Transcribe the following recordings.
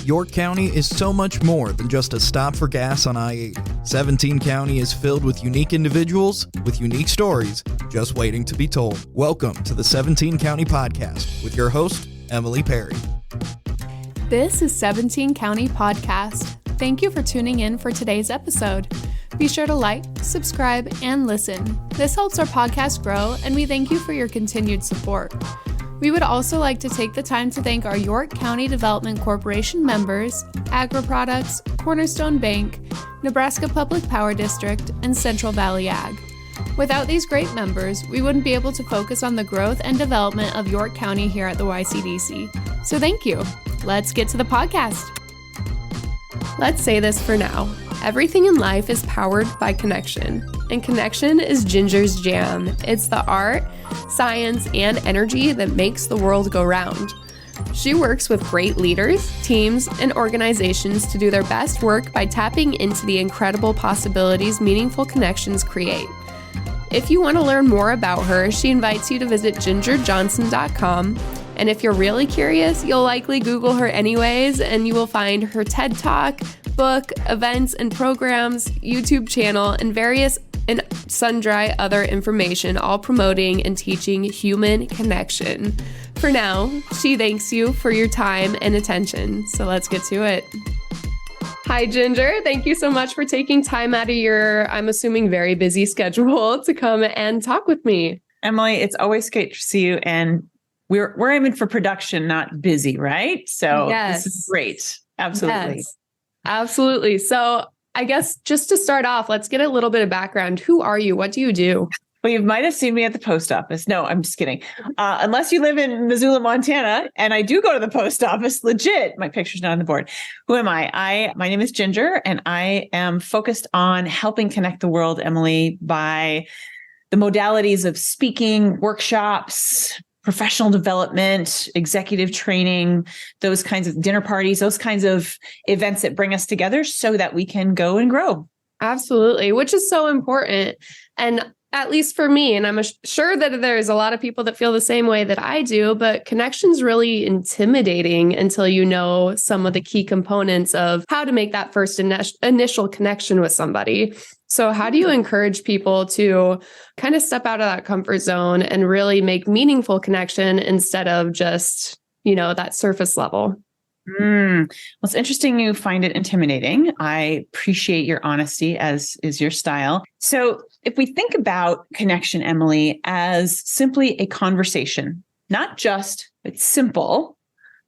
York County is so much more than just a stop for gas on I-80. 17 County is filled with unique individuals with unique stories just waiting to be told. Welcome to the 17 County Podcast with your host, Emily Perry. This is 17 County Podcast. Thank you for tuning in for today's episode. Be sure to like, subscribe, and listen. This helps our podcast grow, and we thank you for your continued support. We would also like to take the time to thank our York County Development Corporation members, Agri-Products, Cornerstone Bank, Nebraska Public Power District, and Central Valley Ag. Without these great members, we wouldn't be able to focus on the growth and development of York County here at the YCDC. So thank you. Let's get to the podcast. Let's say this for now. Everything in life is powered by connection, and connection is Ginger's jam. It's the art, science, and energy that makes the world go round. She works with great leaders, teams, and organizations to do their best work by tapping into the incredible possibilities meaningful connections create. If you want to learn more about her, she invites you to visit gingerjohnson.com. And if you're really curious, you'll likely Google her anyways, and you will find her TED Talk, book, events and programs, YouTube channel, and various and sundry other information, all promoting and teaching human connection. For now, she thanks you for your time and attention. So let's get to it. Hi, Ginger. Thank you so much for taking time out of your, I'm assuming, very busy schedule to come and talk with me. Emily, it's always great to see you. And we're aiming for production, not busy, right? So This is great. Absolutely. Yes, absolutely. So I guess just to start off, let's get a little bit of background. Who are you? What do you do? Well, you might have seen me at the post office. No, I'm just kidding. Unless you live in Missoula, Montana, and I do go to the post office, legit. My picture's not on the board. Who am I? My name is Ginger, and I am focused on helping connect the world, Emily, by the modalities of speaking, workshops, professional development, executive training, those kinds of dinner parties, those kinds of events that bring us together so that we can go and grow. Absolutely, which is so important. And at least for me, and I'm sure that there's a lot of people that feel the same way that I do, but connection's really intimidating until you know some of the key components of how to make that first initial connection with somebody. So how do you encourage people to kind of step out of that comfort zone and really make meaningful connection instead of just, that surface level? Well, it's interesting you find it intimidating. I appreciate your honesty, as is your style. So if we think about connection, Emily, as simply a conversation, not just, it's simple,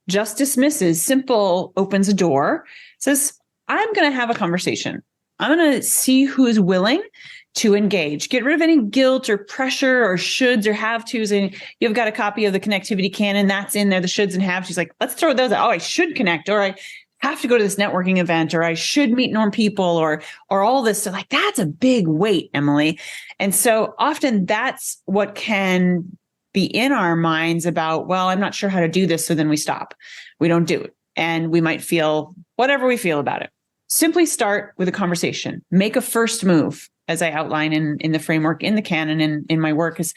just dismisses, simple opens a door, says, I'm going to have a conversation. I'm going to see who is willing to engage, get rid of any guilt or pressure or shoulds or have tos. And you've got a copy of the connectivity canon that's in there, the shoulds and have tos. Like, let's throw those out. Oh, I should connect, or I have to go to this networking event, or I should meet norm people, or all this. So like, that's a big weight, Emily. And so often that's what can be in our minds about, well, I'm not sure how to do this. So then we stop. We don't do it. And we might feel whatever we feel about it. Simply start with a conversation. Make a first move, as I outline in the framework, in the canon, and in my work. Is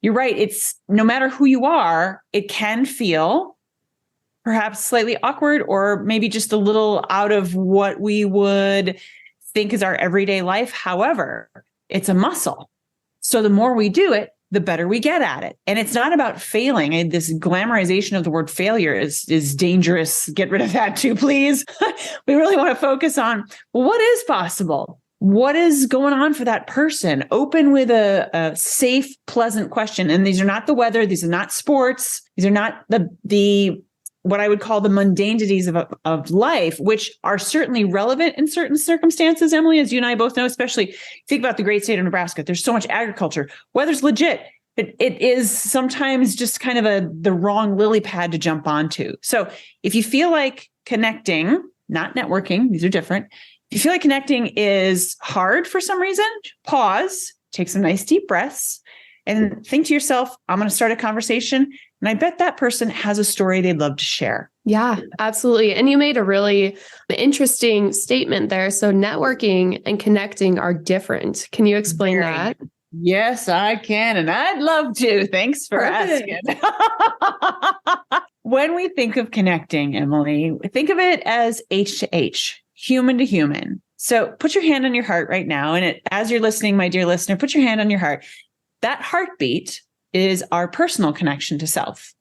you're right. It's no matter who you are, it can feel perhaps slightly awkward, or maybe just a little out of what we would think is our everyday life. However, it's a muscle. So the more we do it, the better we get at it. And it's not about failing. And this glamorization of the word failure is dangerous. Get rid of that too, please. We really want to focus on, well, what is possible? What is going on for that person? Open with a safe, pleasant question. And these are not the weather. These are not sports. These are not the what I would call the mundanities of life, which are certainly relevant in certain circumstances, Emily, as you and I both know, especially think about the great state of Nebraska. There's so much agriculture. Weather's legit. It is sometimes just kind of the wrong lily pad to jump onto. So if you feel like connecting, not networking, these are different. If you feel like connecting is hard for some reason, pause, take some nice deep breaths, and think to yourself, I'm going to start a conversation. And I bet that person has a story they'd love to share. Yeah, absolutely. And you made a really interesting statement there. So networking and connecting are different. Can you explain that? Yes, I can. And I'd love to. Thanks for asking. when we think of connecting, Emily, think of it as H to H, human to human. So put your hand on your heart right now. And as you're listening, my dear listener, put your hand on your heart. That heartbeat is our personal connection to self.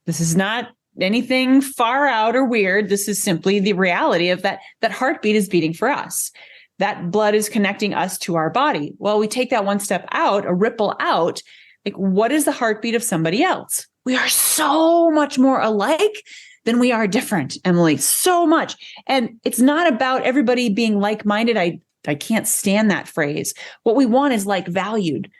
This is not anything far out or weird. This is simply the reality of that heartbeat is beating for us. That blood is connecting us to our body. Well, we take that one step out, a ripple out. Like, what is the heartbeat of somebody else? We are so much more alike than we are different, Emily, so much. And it's not about everybody being like-minded. I can't stand that phrase. What we want is like valued.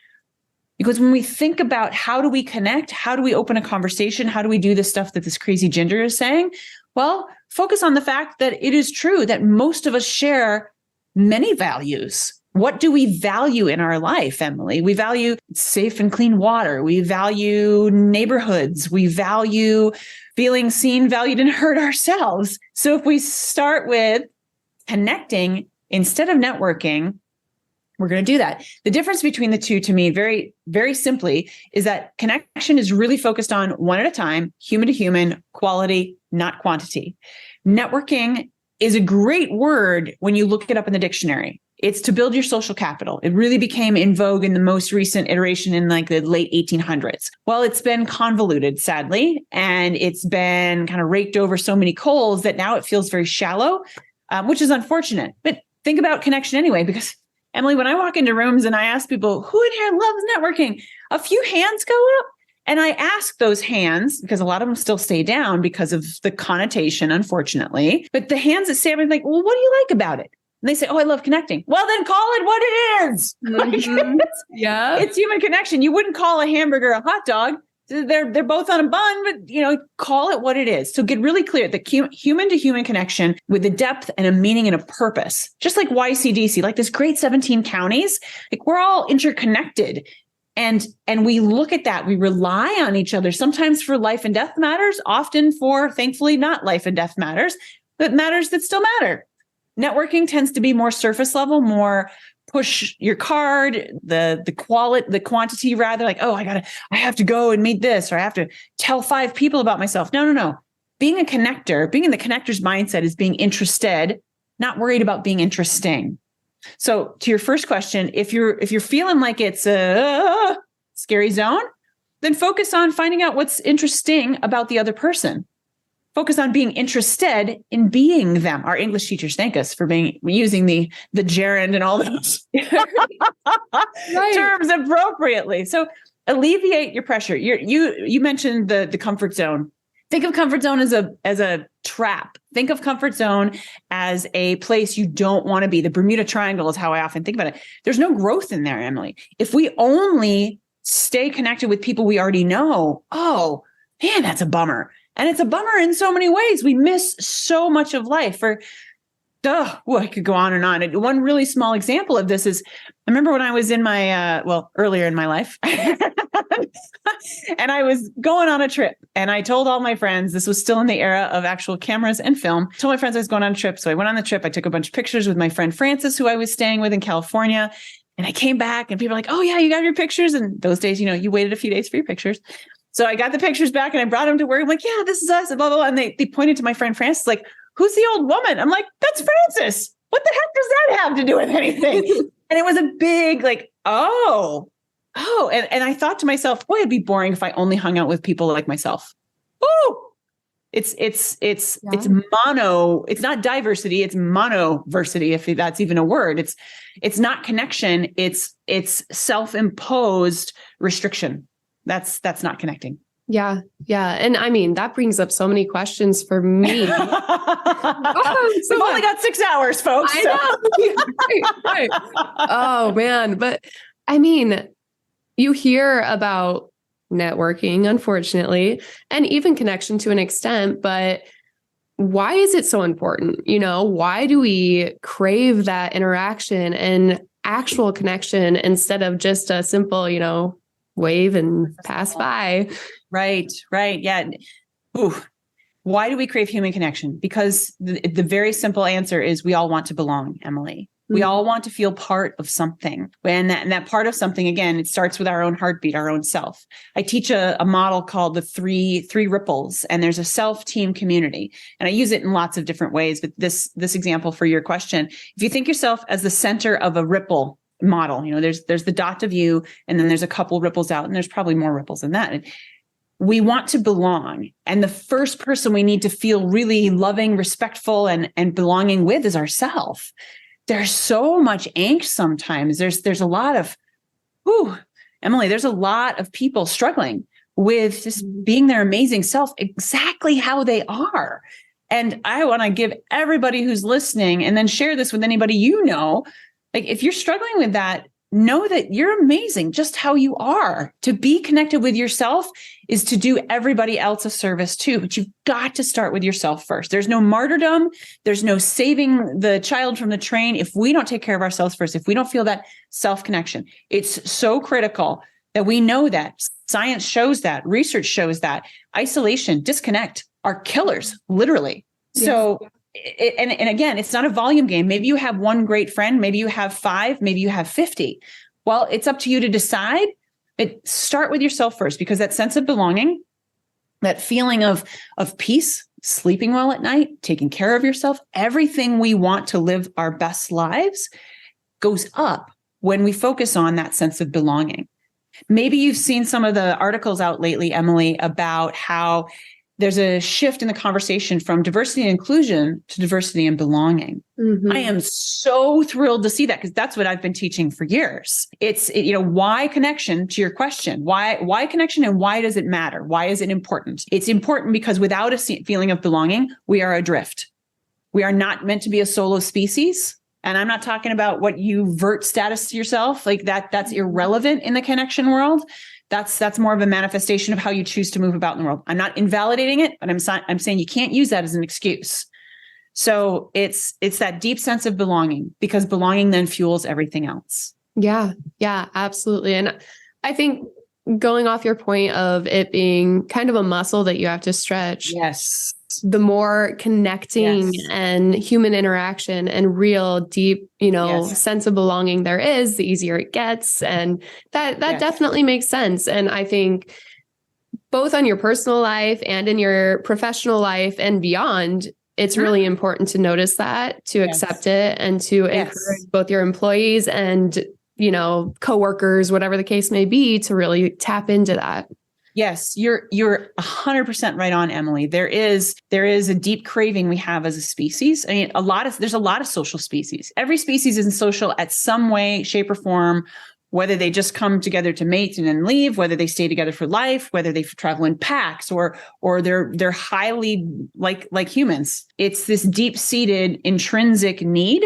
Because when we think about how do we connect, how do we open a conversation, how do we do the stuff that this crazy Ginger is saying? Well, focus on the fact that it is true that most of us share many values. What do we value in our life, Emily? We value safe and clean water. We value neighborhoods. We value feeling seen, valued, and heard ourselves. So if we start with connecting instead of networking, we're going to do that. The difference between the two, to me, very, very simply, is that connection is really focused on one at a time, human to human, quality, not quantity. Networking is a great word when you look it up in the dictionary. It's to build your social capital. It really became in vogue in the most recent iteration in like the late 1800s. Well, it's been convoluted, sadly, and it's been kind of raked over so many coals that now it feels very shallow, which is unfortunate. But think about connection anyway, because Emily, when I walk into rooms and I ask people, who in here loves networking? A few hands go up. And I ask those hands, because a lot of them still stay down because of the connotation, unfortunately. But the hands that say, I'm like, well, what do you like about it? And they say, oh, I love connecting. Well, then call it what it is. Mm-hmm. It's human connection. You wouldn't call a hamburger a hot dog. They're both on a bun, but call it what it is. So get really clear, the human to human connection with a depth and a meaning and a purpose, just like YCDC, like this great 17 counties, like we're all interconnected. And we look at that, we rely on each other, sometimes for life and death matters, often for, thankfully, not life and death matters, but matters that still matter. Networking tends to be more surface level, more push your card, the quantity rather, like, oh, I have to go and meet this, or I have to tell 5 people about myself. No. Being a connector, being in the connector's mindset is being interested, not worried about being interesting. So to your first question, if you're feeling like it's a scary zone, then focus on finding out what's interesting about the other person. Focus on being interested in being them. Our English teachers thank us for using the gerund and all those terms appropriately. So alleviate your pressure. You mentioned the comfort zone. Think of comfort zone as a trap. Think of comfort zone as a place you don't want to be. The Bermuda Triangle is how I often think about it. There's no growth in there, Emily. If we only stay connected with people we already know, oh man, that's a bummer. And it's a bummer in so many ways. We miss so much of life. I could go on and on. One really small example of this is, I remember when I was in my, earlier in my life, and I was going on a trip, and I told all my friends, this was still in the era of actual cameras and film, I told my friends I was going on a trip. So I went on the trip. I took a bunch of pictures with my friend Francis, who I was staying with in California. And I came back and people were like, oh yeah, you got your pictures. And those days, you waited a few days for your pictures. So I got the pictures back and I brought them to work. I'm like, yeah, this is us, and blah, blah, blah. And they pointed to my friend Francis, like, who's the old woman? I'm like, that's Francis. What the heck does that have to do with anything? And it was a big, like, oh. And I thought to myself, boy, it'd be boring if I only hung out with people like myself. Oh, it's mono. It's not diversity. It's monoversity, if that's even a word. It's not connection. It's self-imposed restriction. That's not connecting. Yeah. And I mean, that brings up so many questions for me. We've only got 6 hours, folks. I know. Right. Oh man. But I mean, you hear about networking, unfortunately, and even connection to an extent, but why is it so important? Why do we crave that interaction and actual connection instead of just a simple, wave and pass by? Right. Yeah. Ooh. Why do we crave human connection? Because the very simple answer is we all want to belong, Emily. We all want to feel part of something. And that part of something, again, it starts with our own heartbeat, our own self. I teach a model called the three ripples, and there's a self, team, community. And I use it in lots of different ways. But this example for your question, if you think yourself as the center of a ripple model, there's the dot of you, and then there's a couple ripples out, and there's probably more ripples than that. We want to belong. And the first person we need to feel really loving, respectful, and belonging with is ourselves. There's so much angst sometimes. There's a lot of, Emily, there's a lot of people struggling with just being their amazing self, exactly how they are. And I want to give everybody who's listening, and then share this with anybody like if you're struggling with that, know that you're amazing just how you are. To be connected with yourself is to do everybody else a service too, but you've got to start with yourself first. There's no martyrdom. There's no saving the child from the train if we don't take care of ourselves first, if we don't feel that self-connection. It's so critical that we know that. Science shows that. Research shows that. Isolation, disconnect are killers, literally. Yes. So And again, it's not a volume game. Maybe you have one great friend, maybe you have 5, maybe you have 50. Well, it's up to you to decide, but start with yourself first, because that sense of belonging, that feeling of peace, sleeping well at night, taking care of yourself, everything we want to live our best lives goes up when we focus on that sense of belonging. Maybe you've seen some of the articles out lately, Emily, about how there's a shift in the conversation from diversity and inclusion to diversity and belonging. Mm-hmm. I am so thrilled to see that, because that's what I've been teaching for years. Why connection, to your question, why connection, and why does it matter? Why is it important? It's important because without a feeling of belonging, we are adrift. We are not meant to be a solo species. And I'm not talking about what you vert status to yourself, like that's irrelevant in the connection world. That's more of a manifestation of how you choose to move about in the world. I'm not invalidating it, but I'm saying you can't use that as an excuse. So it's that deep sense of belonging, because belonging then fuels everything else. Yeah, absolutely. And I think going off your point of it being kind of a muscle that you have to stretch. Yes. The more connecting and human interaction and real deep, sense of belonging there is, the easier it gets. And that definitely makes sense. And I think both on your personal life and in your professional life and beyond, it's really important to notice that, to accept it, and to encourage both your employees and, coworkers, whatever the case may be, to really tap into that. Yes, you're 100% right on, Emily. There is a deep craving we have as a species. I mean, there's a lot of social species. Every species is social at some way, shape, or form, whether they just come together to mate and then leave, whether they stay together for life, whether they travel in packs, or they're highly like humans. It's this deep-seated intrinsic need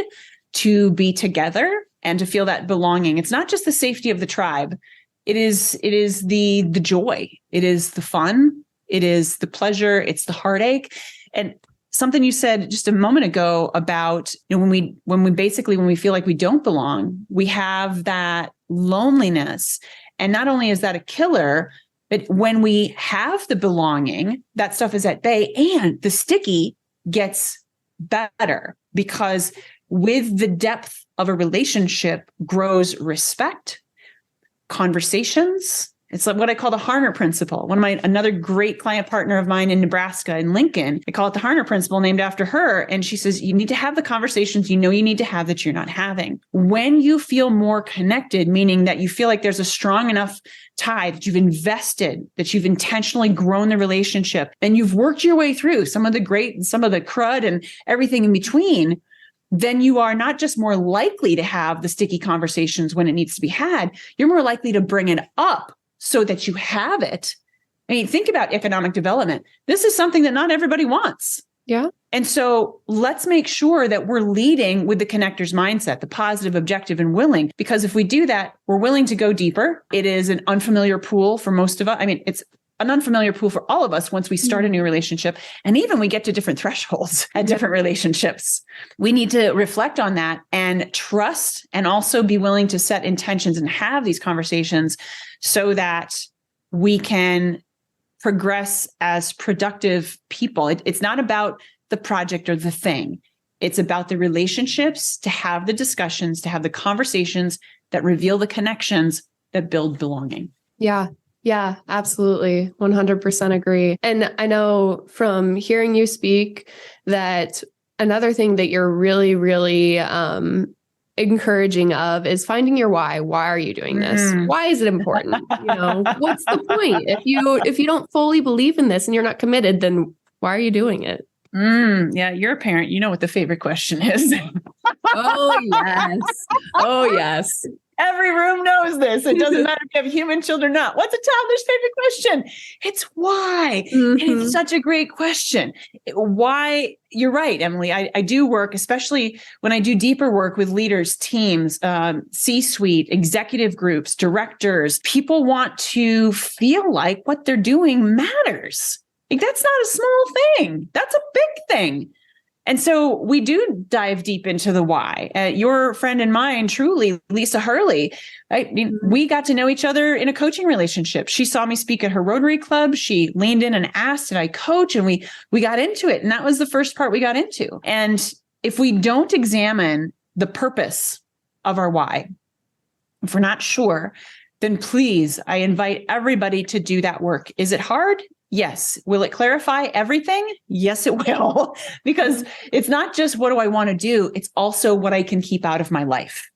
to be together and to feel that belonging. It's not just the safety of the tribe. It is the joy. It is the fun. It is the pleasure. It's the heartache. And something you said just a moment ago about, when we feel like we don't belong, we have that loneliness. And not only is that a killer, but when we have the belonging, that stuff is at bay, and the sticky gets better, because with the depth of a relationship grows respect, conversations. It's like what I call the Harner principle. Another great client partner of mine in Nebraska, in Lincoln, I call it the Harner principle, named after her. And she says, you need to have the conversations you need to have that you're not having. When you feel more connected, meaning that you feel like there's a strong enough tie, that you've invested, that you've intentionally grown the relationship, and you've worked your way through some of the crud and everything in between, then you are not just more likely to have the sticky conversations when it needs to be had, you're more likely to bring it up so that you have it. I mean, think about economic development. This is something that not everybody wants. Yeah. And so let's make sure that we're leading with the connector's mindset, the positive, objective, and willing, because if we do that, we're willing to go deeper. It is an unfamiliar pool for most of us. I mean, it's an unfamiliar pool for all of us once we start a new relationship. And even we get to different thresholds at different relationships. We need to reflect on that and trust, and also be willing to set intentions and have these conversations so that we can progress as productive people. It's not about the project or the thing. It's about the relationships, to have the discussions, to have the conversations that reveal the connections that build belonging. Yeah. Yeah, absolutely. 100% agree. And I know from hearing you speak that another thing that you're really, really encouraging of is finding your why. Why are you doing this? Why is it important? What's the point? If you don't fully believe in this and you're not committed, then why are you doing it? Yeah, you're a parent. You know what the favorite question is. Oh, yes. Oh, yes. Every room knows this. It doesn't matter if you have human children or not. What's a toddler's favorite question? It's why. And it's such a great question. Why? You're right, Emily. I do work, especially when I do deeper work with leaders, teams, C-suite, executive groups, directors. People want to feel like what they're doing matters. Like, that's not a small thing. That's a big thing. And so we do dive deep into the why. Your friend and mine, truly, Lisa Hurley, right? We got to know each other in a coaching relationship. She saw me speak at her Rotary Club. She leaned in and asked, did I coach? And we got into it. And that was the first part we got into. And if we don't examine the purpose of our why, if we're not sure, then please, I invite everybody to do that work. Is it hard? Yes. Will it clarify everything? Yes, it will. Because it's not just what do I want to do? It's also what I can keep out of my life.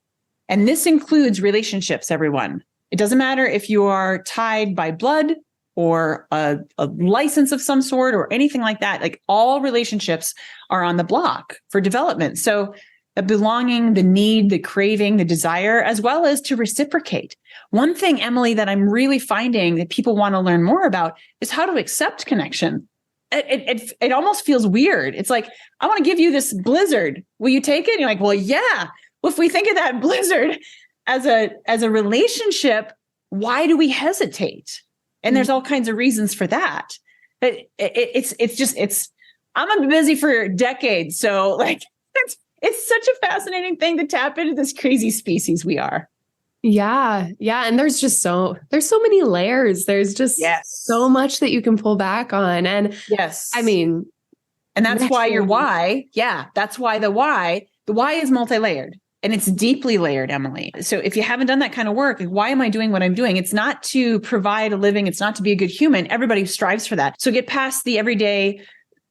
And this includes relationships, everyone. It doesn't matter if you are tied by blood or a license of some sort or anything like that. Like, all relationships are on the block for development. So the belonging, the need, the craving, the desire, as well as to reciprocate. One thing, Emily, that I'm really finding that people want to learn more about is how to accept connection. It almost feels weird. It's like, I want to give you this blizzard. Will you take it? And you're like, well, yeah. Well, if we think of that blizzard as a relationship, why do we hesitate? And there's all kinds of reasons for that. But I'm been busy for decades. So it's such a fascinating thing to tap into this crazy species we are. Yeah. Yeah. And there's so many layers. There's just so much that you can pull back on. And I mean, and that's why your why. Yeah. That's why the why is multi-layered and it's deeply layered, Emily. So if you haven't done that kind of work, like, why am I doing what I'm doing? It's not to provide a living. It's not to be a good human. Everybody strives for that. So get past the everyday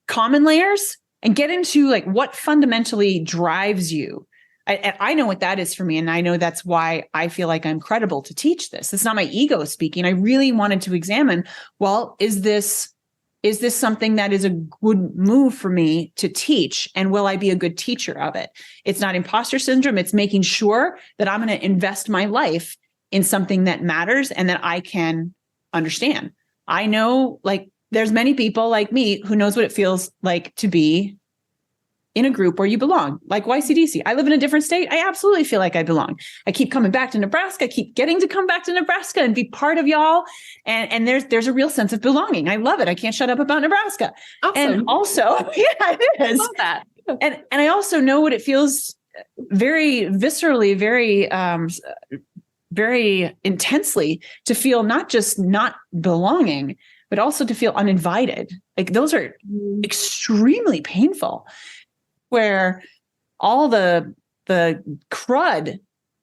common layers and get into like what fundamentally drives you. I know what that is for me. And I know that's why I feel like I'm credible to teach this. It's not my ego speaking. I really wanted to examine, well, is this something that is a good move for me to teach? And will I be a good teacher of it? It's not imposter syndrome. It's making sure that I'm going to invest my life in something that matters and that I can understand. I know, like, there's many people like me who knows what it feels like to be in a group where you belong, like YCDC. I live in a different state. I absolutely feel like I belong. I keep coming back to Nebraska. I keep getting to come back to Nebraska and be part of y'all. And there's a real sense of belonging. I love it. I can't shut up about Nebraska. Awesome. And also, yeah, it is. Love that. And I also know what it feels very viscerally, very intensely to feel not just not belonging, but also to feel uninvited. Like, those are extremely painful, where all the crud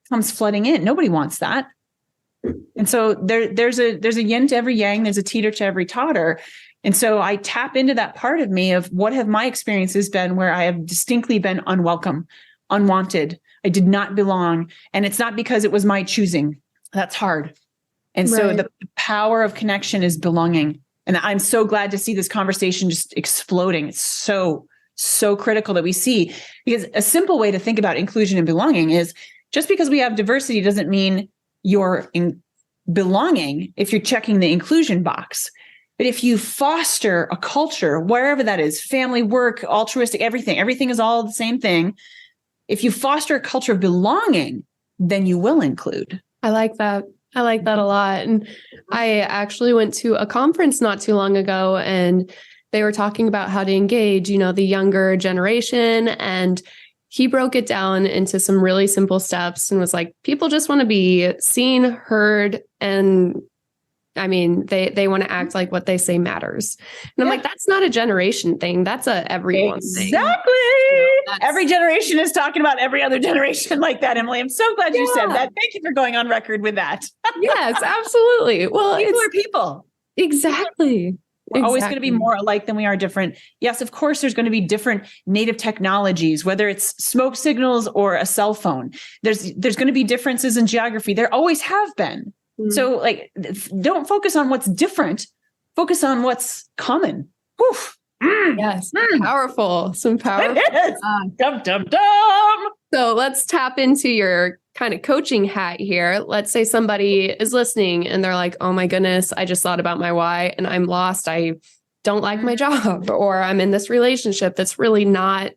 comes flooding in. Nobody wants that. And so there's a yin to every yang, there's a teeter to every totter. And so I tap into that part of me of what have my experiences been where I have distinctly been unwelcome, unwanted. I did not belong. And it's not because it was my choosing. That's hard. And so the power of connection is belonging. And I'm so glad to see this conversation just exploding. It's so critical that we see, because a simple way to think about inclusion and belonging is just because we have diversity doesn't mean you're belonging if you're checking the inclusion box. But if you foster a culture, wherever that is, family, work, altruistic, everything is all the same thing. If you foster a culture of belonging, then you will include. I like that. I like that a lot. And I actually went to a conference not too long ago, and they were talking about how to engage, the younger generation. And he broke it down into some really simple steps and was like, people just want to be seen, heard, and I mean, they want to act like what they say matters. And I'm like, that's not a generation thing. That's a everyone thing. Exactly. Every generation is talking about every other generation like that, Emily. I'm so glad you said that. Thank you for going on record with that. Yes, absolutely. Well, people are people. Exactly. We're always going to be more alike than we are different. Yes, of course, there's going to be different native technologies, whether it's smoke signals or a cell phone. There's going to be differences in geography. There always have been. Mm-hmm. So like, don't focus on what's different. Focus on what's common. Woof. Yes. Powerful. Some powerful. Dum, dum, dum. So let's tap into your kind of coaching hat here. Let's say somebody is listening and they're like, oh my goodness, I just thought about my why and I'm lost. I don't like my job, or I'm in this relationship that's really not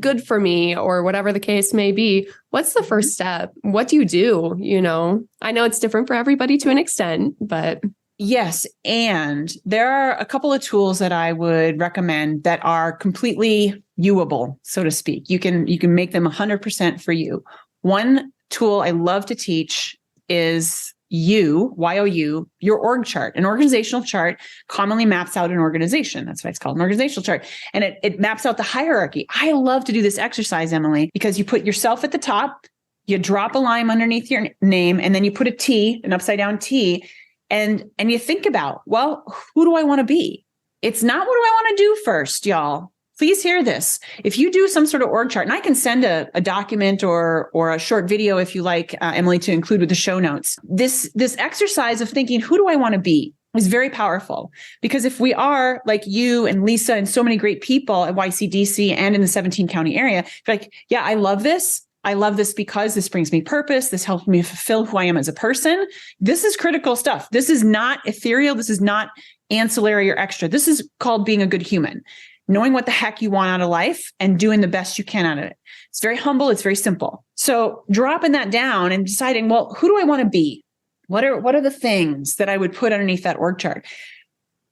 good for me, or whatever the case may be. What's the first step? What do you do? You know, I know it's different for everybody to an extent, but yes. And there are a couple of tools that I would recommend that are completely youable, so to speak. You can make them 100% for you. One tool I love to teach is YOU, your org chart. An organizational chart commonly maps out an organization. That's why it's called an organizational chart. And it maps out the hierarchy. I love to do this exercise, Emily, because you put yourself at the top, you drop a line underneath your name, and then you put a T, an upside down T, and you think about, well, who do I want to be? It's not what do I want to do first, y'all. Please hear this. If you do some sort of org chart, and I can send a document or a short video if you like, Emily, to include with the show notes. This exercise of thinking, who do I want to be, is very powerful. Because if we are like you and Lisa and so many great people at YCDC and in the 17 county area, like, yeah, I love this. I love this because this brings me purpose. This helps me fulfill who I am as a person. This is critical stuff. This is not ethereal. This is not ancillary or extra. This is called being a good human. Knowing what the heck you want out of life and doing the best you can out of it. It's very humble. It's very simple. So dropping that down and deciding, well, who do I want to be? What are the things that I would put underneath that org chart?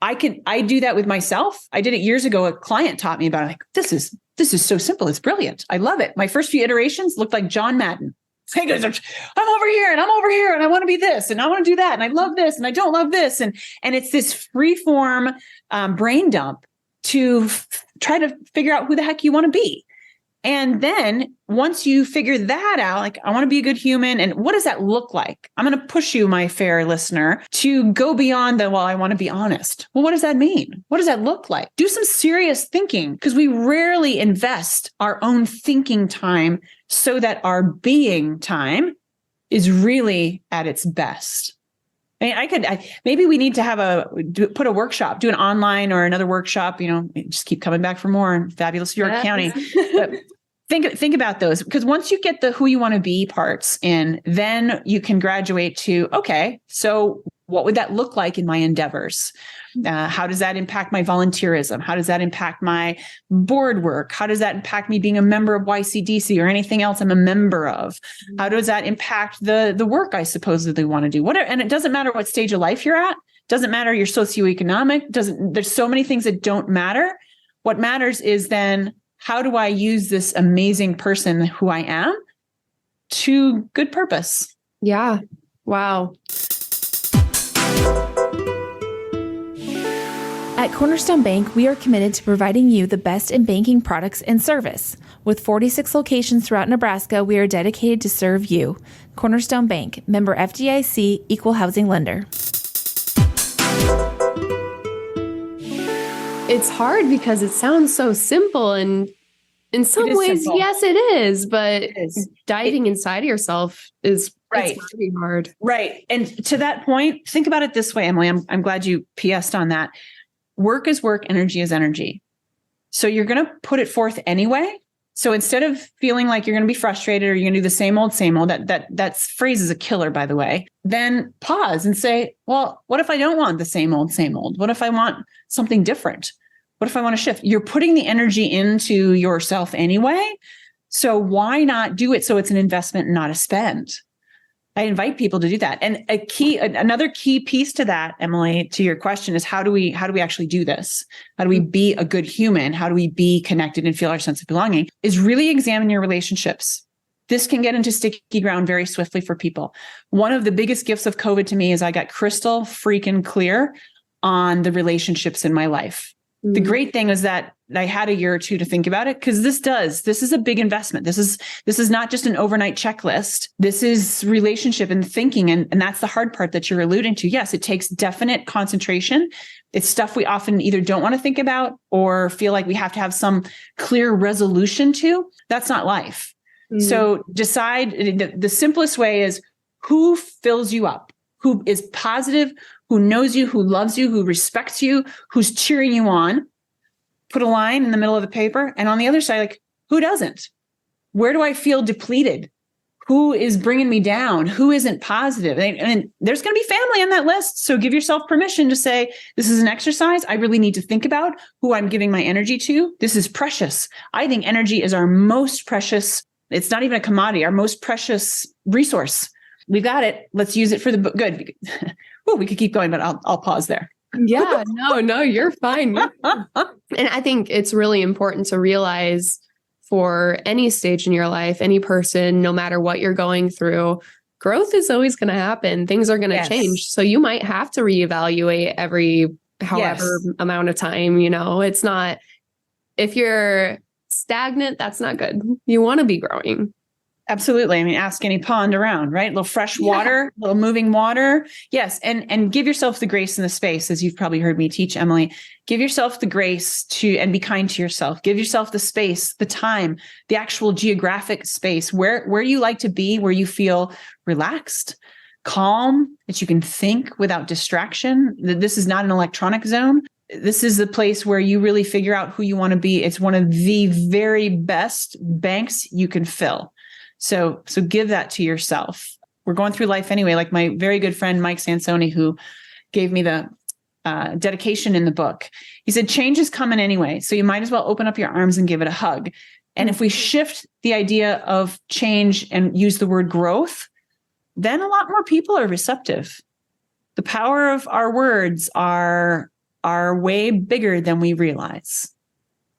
I do that with myself. I did it years ago. A client taught me about it. Like, this is so simple. It's brilliant. I love it. My first few iterations looked like John Madden. I'm over here and I'm over here and I want to be this and I want to do that. And I love this and I don't love this. And it's this free form brain dump to try to figure out who the heck you want to be. And then once you figure that out, like, I want to be a good human. And what does that look like? I'm going to push you, my fair listener, to go beyond the, well, I want to be honest. Well, what does that mean? What does that look like? Do some serious thinking, because we rarely invest our own thinking time so that our being time is really at its best. I mean, maybe we need to put a workshop, do an online or another workshop, just keep coming back for more in fabulous York County. But think about those, because once you get the who you want to be parts in, then you can graduate to, okay, so what would that look like in my endeavors? How does that impact my volunteerism? How does that impact my board work? How does that impact me being a member of YCDC or anything else I'm a member of? How does that impact the work I supposedly want to do? And it doesn't matter what stage of life you're at. Doesn't matter your socioeconomic. There's so many things that don't matter. What matters is then, how do I use this amazing person who I am to good purpose? Yeah. Wow. At Cornerstone Bank, we are committed to providing you the best in banking products and service. With 46 locations throughout Nebraska, we are dedicated to serve you. Cornerstone Bank, member FDIC, equal housing lender. It's hard because it sounds so simple, and in some ways, simple. Yes, it is, but diving inside of yourself is right. It's pretty hard. Right. And to that point, think about it this way, Emily. I'm glad you PS'd on that. Work is work, energy is energy. So you're going to put it forth anyway. So instead of feeling like you're going to be frustrated or you're going to do the same old, that phrase is a killer, by the way, then pause and say, well, what if I don't want the same old? What if I want something different? What if I want to shift? You're putting the energy into yourself anyway. So why not do it so it's an investment and not a spend? I invite people to do that. And another key piece to that, Emily, to your question, is how do we actually do this? How do we be a good human? How do we be connected and feel our sense of belonging? Is really examine your relationships. this can get into sticky ground very swiftly for people. One of the biggest gifts of COVID to me is I got crystal freaking clear on the relationships in my life. The great thing is that I had a year or two to think about it, because this is a big investment. This is not just an overnight checklist. This is relationship and thinking. And that's the hard part that you're alluding to. Yes, it takes definite concentration. It's stuff we often either don't want to think about or feel like we have to have some clear resolution to. That's not life. So decide. The simplest way is who fills you up, who is positive, who knows you, who loves you, who respects you, who's cheering you on. Put a line in the middle of the paper. And on the other side, like, who doesn't? Where do I feel depleted? Who is bringing me down? Who isn't positive? And there's going to be family on that list. So give yourself permission to say, this is an exercise I really need to think about who I'm giving my energy to. This is precious. I think energy is our most precious. It's not even a commodity, our most precious resource. We've got it. Let's use it for the good. Well, we could keep going, but I'll pause there. Yeah, no, you're fine. And I think it's really important to realize for any stage in your life, any person, no matter what you're going through, growth is always going to happen. Things are going to change. So you might have to reevaluate every however amount of time, it's not, if you're stagnant, that's not good. You want to be growing. Absolutely. I mean, ask any pond around, right? A little fresh water, a little moving water. Yes. And give yourself the grace and the space, as you've probably heard me teach, Emily. Give yourself the grace and be kind to yourself. Give yourself the space, the time, the actual geographic space where you like to be, where you feel relaxed, calm, that you can think without distraction. This is not an electronic zone. This is the place where you really figure out who you want to be. It's one of the very best banks you can fill. So give that to yourself. We're going through life anyway. Like my very good friend, Mike Sansoni, who gave me the dedication in the book. He said, change is coming anyway. So you might as well open up your arms and give it a hug. And if we shift the idea of change and use the word growth, then a lot more people are receptive. The power of our words are way bigger than we realize.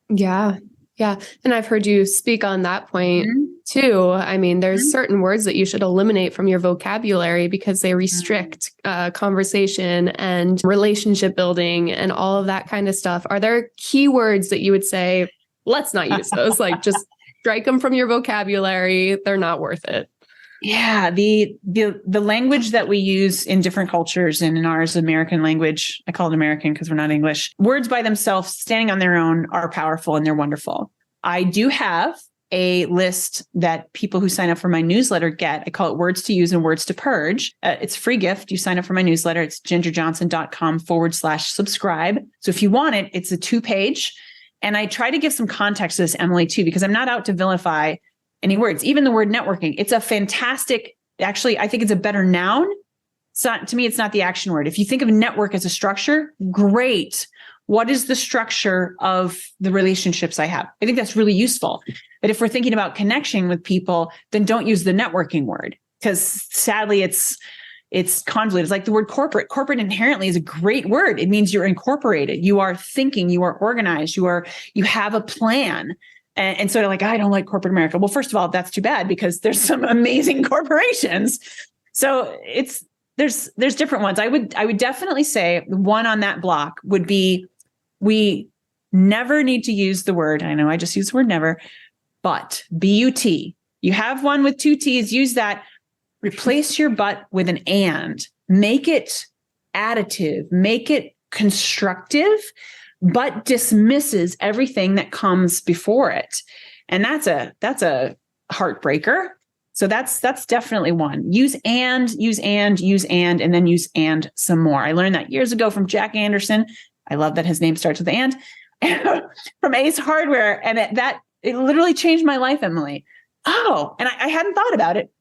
Yeah. Yeah. And I've heard you speak on that point too. I mean, there's certain words that you should eliminate from your vocabulary because they restrict conversation and relationship building and all of that kind of stuff. Are there keywords that you would say, let's not use those, like just strike them from your vocabulary? They're not worth it. Yeah. The language that we use in different cultures, and in ours, American language, I call it American because we're not English. Words by themselves, standing on their own, are powerful and they're wonderful. I do have a list that people who sign up for my newsletter get. I call it Words to Use and Words to Purge. It's a free gift. You sign up for my newsletter. It's gingerjohnson.com/subscribe. So if you want it, it's a 2-page. And I try to give some context to this, Emily, too, because I'm not out to vilify any words, even the word networking. It's a fantastic, actually, I think it's a better noun. It's not, to me, it's not the action word. If you think of network as a structure, great. What is the structure of the relationships I have? I think that's really useful. But if we're thinking about connection with people, then don't use the networking word, because sadly it's convoluted. It's like the word corporate. Corporate inherently is a great word. It means you're incorporated. You are thinking, you are organized, you have a plan. And so they're like, I don't like corporate America. Well, first of all, that's too bad, because there's some amazing corporations. So there's different ones. I would definitely say the one on that block would be, we never need to use the word, I know I just used the word never, but B-U-T. You have one with 2 T's, use that. Replace your but with an and. Make it additive, make it constructive, but dismisses everything that comes before it. And that's a heartbreaker. So that's definitely one. Use and, and then use and some more. I learned that years ago from Jack Anderson. I love that his name starts with and from Ace Hardware. And it literally changed my life, Emily. Oh, and I hadn't thought about it.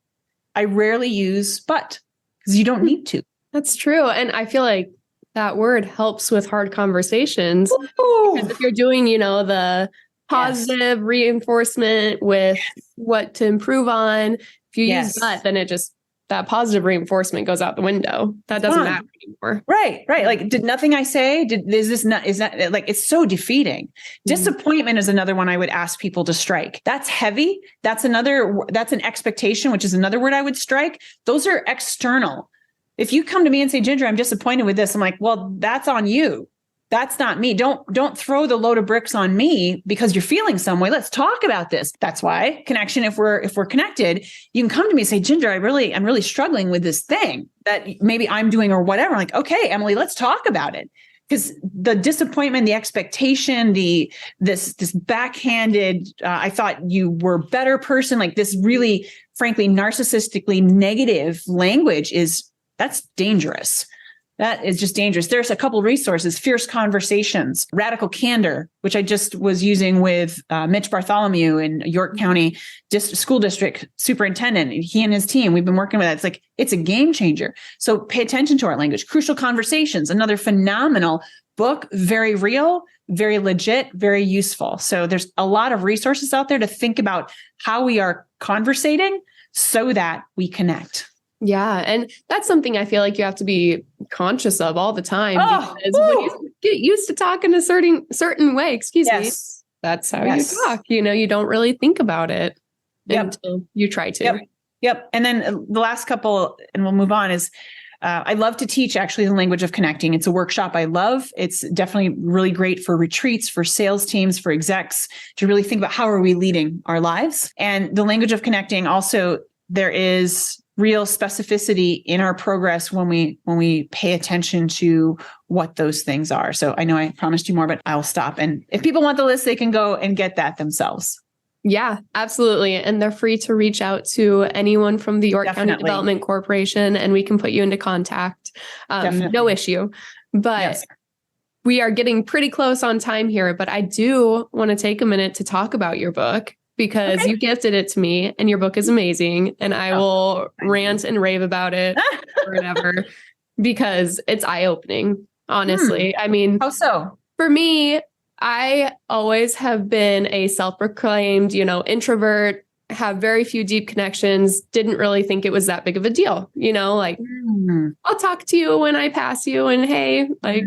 I rarely use but, because you don't need to. That's true. And I feel like that word helps with hard conversations. Because if you're doing, the positive reinforcement with what to improve on, if you use but, then it just that positive reinforcement goes out the window. That doesn't matter anymore. Right. Like, did nothing I say, is that like, it's so defeating. Disappointment is another one I would ask people to strike. That's heavy. That's an expectation, which is another word I would strike. Those are external. If you come to me and say, Ginger, I'm disappointed with this, I'm like, well, that's on you. That's not me. Don't throw the load of bricks on me because you're feeling some way. Let's talk about this. That's why connection, if we're connected, you can come to me and say, Ginger, I'm really struggling with this thing that maybe I'm doing or whatever. I'm like, okay, Emily, let's talk about it. Because the disappointment, the expectation, this backhanded, I thought you were a better person, like this really, frankly, narcissistically negative language that's dangerous. That is just dangerous. There's a couple resources: Fierce Conversations, Radical Candor, which I just was using with Mitch Bartholomew in York County School District Superintendent. He and his team, we've been working with that. It's a game changer. So pay attention to our language. Crucial Conversations, another phenomenal book, very real, very legit, very useful. So there's a lot of resources out there to think about how we are conversating so that we connect. Yeah. And that's something I feel like you have to be conscious of all the time. Because when you get used to talking a certain way, excuse me, that's how you talk. You don't really think about it until you try to. Yep. And then the last couple, and we'll move on, is I love to teach actually the language of connecting. It's a workshop I love. It's definitely really great for retreats, for sales teams, for execs, to really think about how are we leading our lives. And the language of connecting also, there is real specificity in our progress when we pay attention to what those things are. So I know I promised you more, but I'll stop. And if people want the list, they can go and get that themselves. Yeah, absolutely. And they're free to reach out to anyone from the York County Development Corporation, and we can put you into contact. No issue. But we are getting pretty close on time here, but I do want to take a minute to talk about your book, because you gifted it to me and your book is amazing. And I will rant and rave about it forever because it's eye-opening, honestly. I mean, how so? For me, I always have been a self-proclaimed, introvert, have very few deep connections, didn't really think it was that big of a deal. I'll talk to you when I pass you and hey, but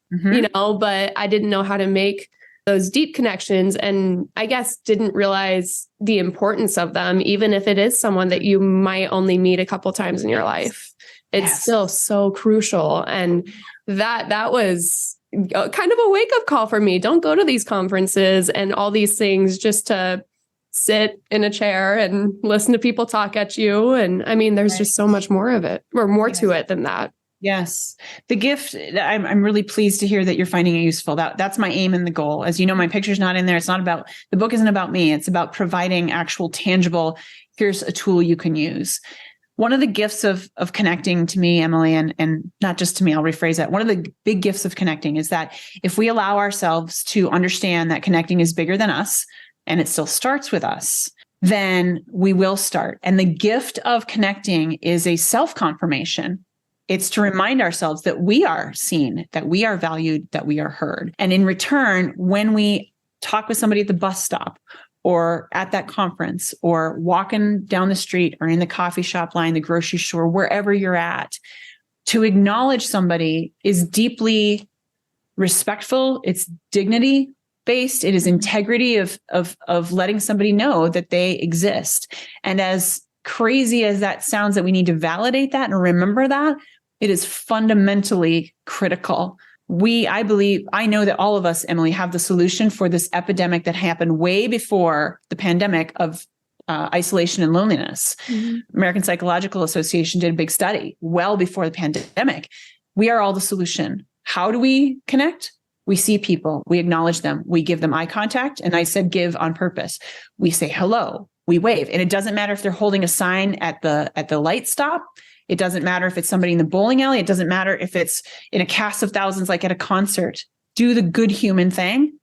I didn't know how to make those deep connections, and I guess didn't realize the importance of them, even if it is someone that you might only meet a couple times in your life. It's still so crucial. And that was kind of a wake-up call for me. Don't go to these conferences and all these things just to sit in a chair and listen to people talk at you. And I mean, there's just so much more of it, or more to it than that. Yes. The gift, I'm really pleased to hear that you're finding it useful. That's my aim and the goal. As you know, my picture's not in there. It's not about, the book isn't about me. It's about providing actual tangible, here's a tool you can use. One of the gifts of connecting to me, Emily, and not just to me, I'll rephrase that. One of the big gifts of connecting is that if we allow ourselves to understand that connecting is bigger than us, and it still starts with us, then we will start. And the gift of connecting is a self-confirmation. It's to remind ourselves that we are seen, that we are valued, that we are heard. And in return, when we talk with somebody at the bus stop or at that conference or walking down the street or in the coffee shop line, the grocery store, wherever you're at, to acknowledge somebody is deeply respectful. It's dignity based. It is integrity of letting somebody know that they exist. And as crazy as that sounds, that we need to validate that and remember that, it is fundamentally critical. I know that all of us, Emily, have the solution for this epidemic that happened way before the pandemic of isolation and loneliness. American Psychological Association did a big study well before the pandemic. We are all the solution. How do we connect? We see people, we acknowledge them, we give them eye contact. And I said, give on purpose. We say hello, we wave. And it doesn't matter if they're holding a sign at the light stop. It doesn't matter if it's somebody in the bowling alley. It doesn't matter if it's in a cast of thousands, like at a concert. Do the good human thing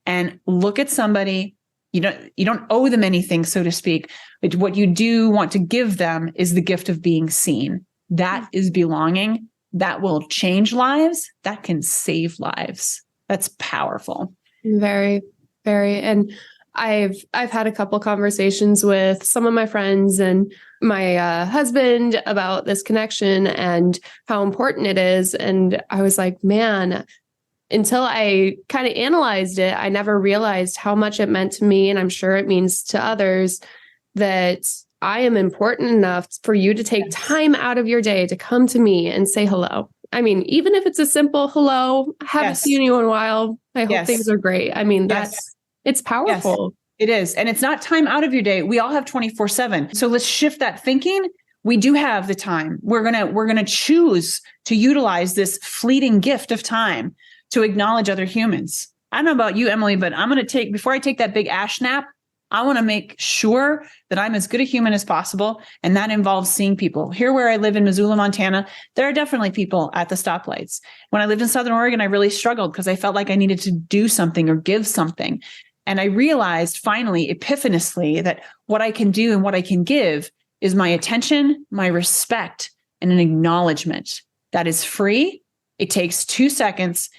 and look at somebody. You don't owe them anything, so to speak. But what you do want to give them is the gift of being seen. That is belonging. That will change lives. That can save lives. That's powerful. Very, very. And I've had a couple conversations with some of my friends and my husband about this connection and how important it is. And I was like, man, until I kind of analyzed it, I never realized how much it meant to me. And I'm sure it means to others that I am important enough for you to take time out of your day to come to me and say hello. I mean, even if it's a simple hello, haven't seen you in a while. I hope things are great. I mean, it's powerful. Yes, it is. And it's not time out of your day. We all have 24/7. So let's shift that thinking. We do have the time. We're going to choose to utilize this fleeting gift of time to acknowledge other humans. I don't know about you, Emily, but before I take that big ash nap, I want to make sure that I'm as good a human as possible. And that involves seeing people. Here where I live in Missoula, Montana, there are definitely people at the stoplights. When I lived in Southern Oregon, I really struggled because I felt like I needed to do something or give something. And I realized finally, epiphanously, that what I can do and what I can give is my attention, my respect, and an acknowledgement. That is free. It takes 2 seconds,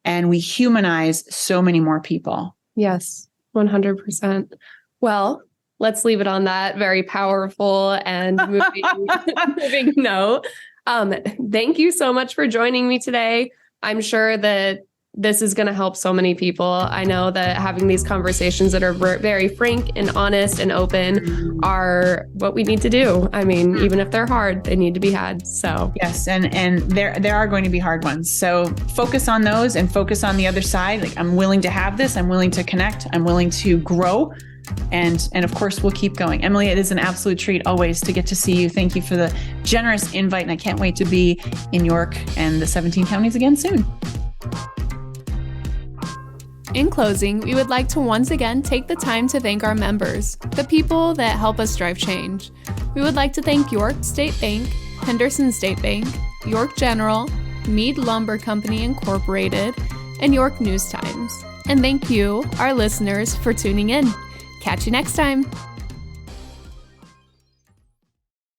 and we humanize so many more people. Yes. 100%. Well, let's leave it on that very powerful and moving note. Thank you so much for joining me today. I'm sure that this is going to help so many people. I know that having these conversations that are very frank and honest and open are what we need to do. I mean, even if they're hard, they need to be had. So yes, and there are going to be hard ones. So focus on those and focus on the other side. Like, I'm willing to have this. I'm willing to connect. I'm willing to grow. And of course, we'll keep going. Emily, it is an absolute treat always to get to see you. Thank you for the generous invite. And I can't wait to be in York and the 17 counties again soon. In closing, we would like to once again take the time to thank our members, the people that help us drive change. We would like to thank York State Bank, Henderson State Bank, York General, Meade Lumber Company Incorporated, and York News Times. And thank you, our listeners, for tuning in. Catch you next time.